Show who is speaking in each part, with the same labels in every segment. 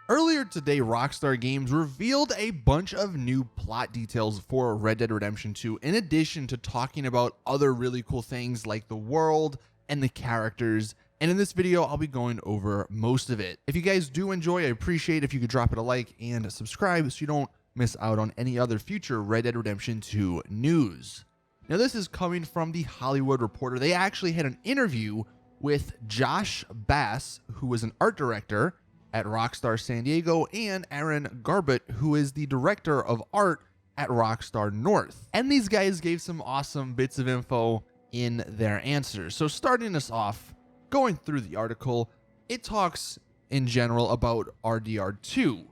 Speaker 1: Earlier today, Rockstar Games revealed a bunch of new plot details for Red Dead Redemption 2, in addition to talking about other really cool things like the world and the characters. And in this video, I'll be going over most of it. If you guys do enjoy, I appreciate if you could drop it a like and subscribe so you don't miss out on any other future Red Dead Redemption 2 news. Now, this is coming from The Hollywood Reporter. They actually had an interview with Josh Bass, who was an art director at Rockstar San Diego, and Aaron Garbett, who is the director of art at Rockstar North. And these guys gave some awesome bits of info in their answers. So starting us off, going through the article, it talks in general about RDR2.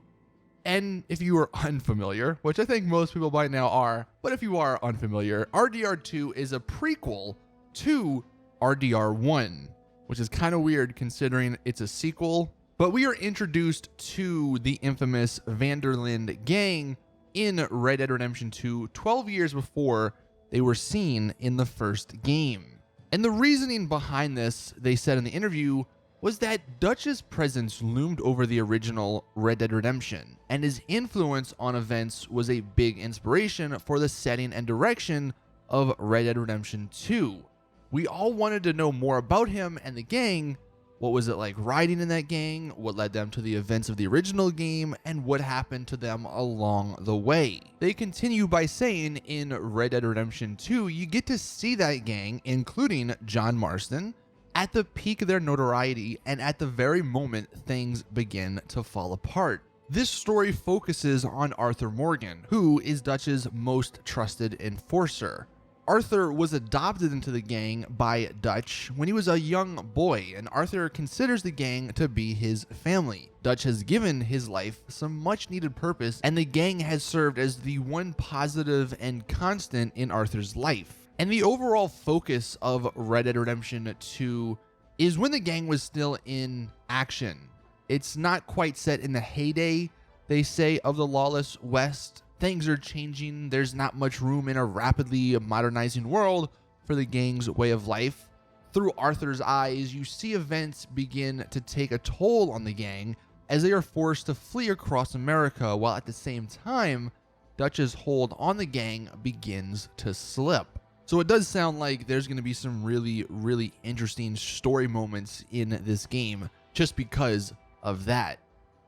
Speaker 1: And if you are unfamiliar, which I think most people by now are, but if you are unfamiliar, RDR2 is a prequel to RDR1, which is kind of weird considering it's a sequel. But we are introduced to the infamous Vanderlyn gang in Red Dead Redemption 2 12 years before they were seen in the first game. And the reasoning behind this, they said in the interview, was that Dutch's presence loomed over the original Red Dead Redemption, and his influence on events was a big inspiration for the setting and direction of Red Dead Redemption 2. We all wanted to know more about him and the gang. What was it like riding in that gang? What led them to the events of the original game? And what happened to them along the way? They continue by saying in Red Dead Redemption 2, you get to see that gang, including John Marston, at the peak of their notoriety and at the very moment things begin to fall apart. This story focuses on Arthur Morgan, who is Dutch's most trusted enforcer. Arthur was adopted into the gang by Dutch when he was a young boy, and Arthur considers the gang to be his family. Dutch has given his life some much needed purpose, and the gang has served as the one positive and constant in Arthur's life. And the overall focus of Red Dead Redemption 2 is when the gang was still in action. It's not quite set in the heyday, they say, of the lawless West. Things are changing. There's not much room in a rapidly modernizing world for the gang's way of life. Through Arthur's eyes, you see events begin to take a toll on the gang as they are forced to flee across America, while at the same time, Dutch's hold on the gang begins to slip. So it does sound like there's going to be some really interesting story moments in this game just because of that.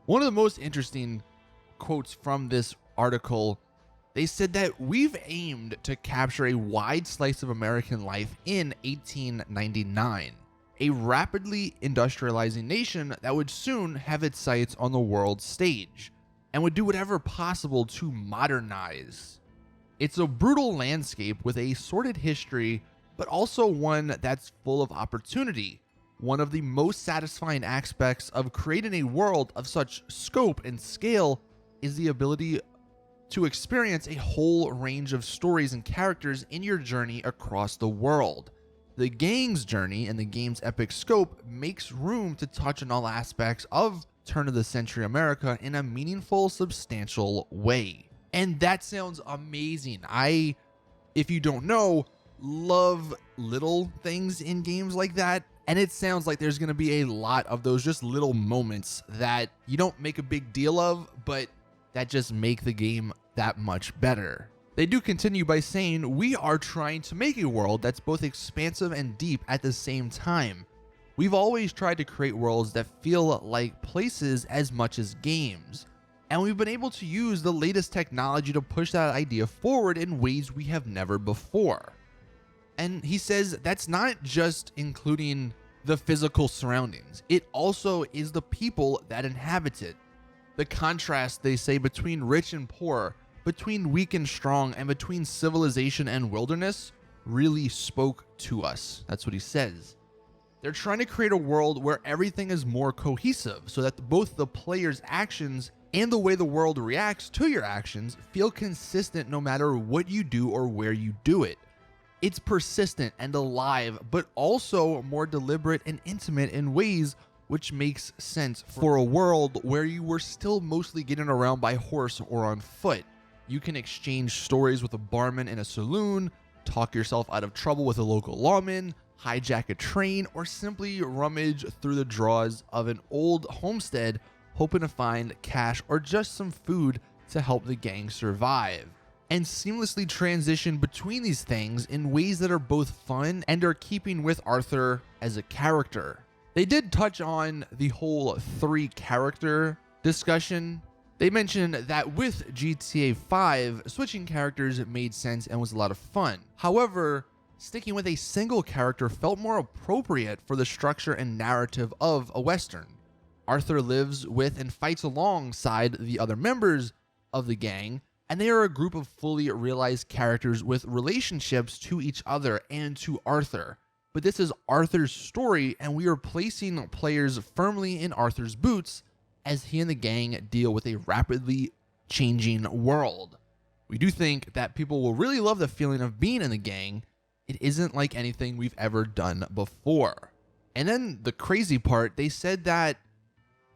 Speaker 1: One of the most interesting quotes from this article, they said that we've aimed to capture a wide slice of American life in 1899, a rapidly industrializing nation that would soon have its sights on the world stage and would do whatever possible to modernize. It's a brutal landscape with a sordid history, but also one that's full of opportunity. One of the most satisfying aspects of creating a world of such scope and scale is the ability to experience a whole range of stories and characters in your journey across the world. The gang's journey and the game's epic scope makes room to touch on all aspects of turn-of-the-century America in a meaningful, substantial way. And that sounds amazing. If you don't know, love little things in games like that. And it sounds like there's going to be a lot of those just little moments that you don't make a big deal of, but that just make the game that much better. They do continue by saying, we are trying to make a world that's both expansive and deep at the same time. We've always tried to create worlds that feel like places as much as games. And we've been able to use the latest technology to push that idea forward in ways we have never before. And he says that's not just including the physical surroundings. It also is the people that inhabit it. The contrast, they say, between rich and poor, between weak and strong, and between civilization and wilderness really spoke to us. That's what he says. They're trying to create a world where everything is more cohesive so that both the player's actions and the way the world reacts to your actions feel consistent no matter what you do or where you do it. It's persistent and alive, but also more deliberate and intimate in ways which makes sense for a world where you were still mostly getting around by horse or on foot. You can exchange stories with a barman in a saloon, talk yourself out of trouble with a local lawman, hijack a train, or simply rummage through the drawers of an old homestead, hoping to find cash or just some food to help the gang survive, and seamlessly transition between these things in ways that are both fun and are keeping with Arthur as a character. They did touch on the whole 3-character discussion. They mentioned that with GTA 5, switching characters made sense and was a lot of fun. However, sticking with a single character felt more appropriate for the structure and narrative of a Western. Arthur lives with and fights alongside the other members of the gang, and they are a group of fully realized characters with relationships to each other and to Arthur. But this is Arthur's story, and we are placing players firmly in Arthur's boots as he and the gang deal with a rapidly changing world. We do think that people will really love the feeling of being in the gang. It isn't like anything we've ever done before. And then the crazy part, they said that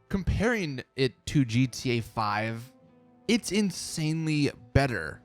Speaker 1: comparing it to GTA 5, it's insanely better,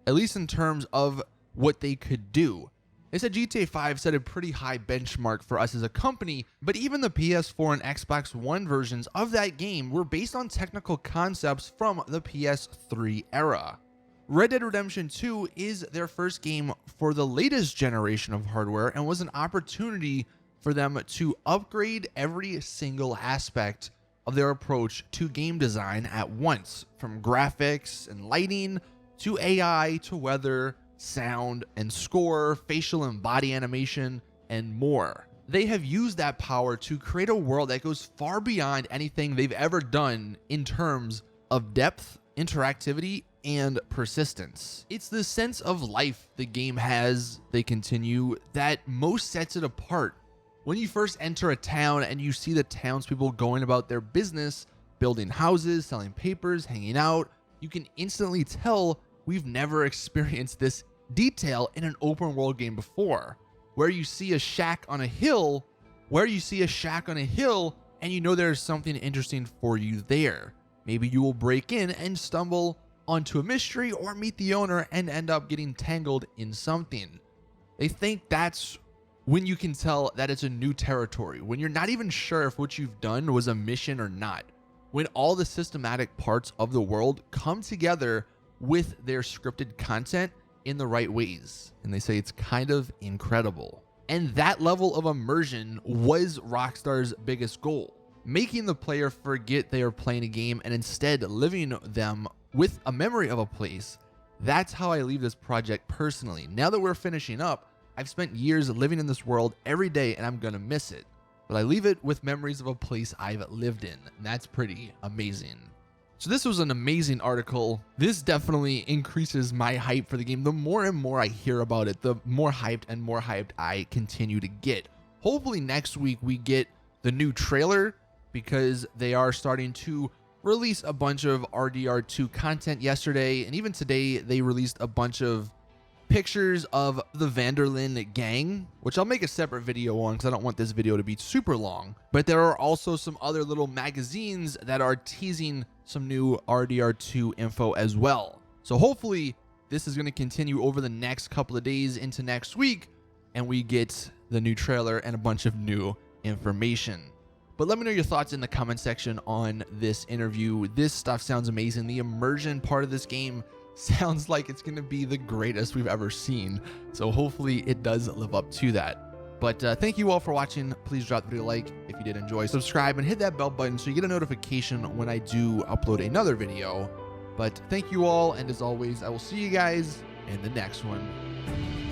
Speaker 1: at least in terms of what they could do. They said GTA 5 set a pretty high benchmark for us as a company, but even the PS4 and Xbox One versions of that game were based on technical concepts from the PS3 era. Red Dead Redemption 2 is their first game for the latest generation of hardware and was an opportunity for them to upgrade every single aspect of their approach to game design at once, from graphics and lighting to AI to weather, sound and score, facial and body animation, and more. They have used that power to create a world that goes far beyond anything they've ever done in terms of depth, interactivity, and persistence. It's the sense of life the game has, they continue, that most sets it apart. When you first enter a town and you see the townspeople going about their business, building houses, selling papers, hanging out, you can instantly tell we've never experienced this detail in an open world game before, where you see a shack on a hill, and you know there's something interesting for you there. Maybe you will break in and stumble onto a mystery or meet the owner and end up getting tangled in something. They think that's when you can tell that it's a new territory, when you're not even sure if what you've done was a mission or not, when all the systematic parts of the world come together with their scripted content in the right ways. And they say it's kind of incredible. And that level of immersion was Rockstar's biggest goal, making the player forget they are playing a game and instead living them with a memory of a place. That's how I leave this project personally. Now that we're finishing up, I've spent years living in this world every day and I'm gonna miss it. But I leave it with memories of a place I've lived in, and that's pretty amazing. So this was an amazing article. This definitely increases my hype for the game. The more and more I hear about it, the more hyped I continue to get. Hopefully next week we get the new trailer, because they are starting to release a bunch of RDR2 content yesterday, and even today they released a bunch of pictures of the Vanderlyn gang, which I'll make a separate video on because I don't want this video to be super long. But there are also some other little magazines that are teasing some new RDR2 info as well. So hopefully this is going to continue over the next couple of days into next week, and we get the new trailer and a bunch of new information. But let me know your thoughts in the comment section on this interview. This stuff sounds amazing. The immersion part of this game sounds like it's going to be the greatest we've ever seen. So hopefully it does live up to that. But thank you all for watching. Please drop the video a like if you did enjoy. Subscribe and hit that bell button so you get a notification when I do upload another video. But thank you all, and as always, I will see you guys in the next one.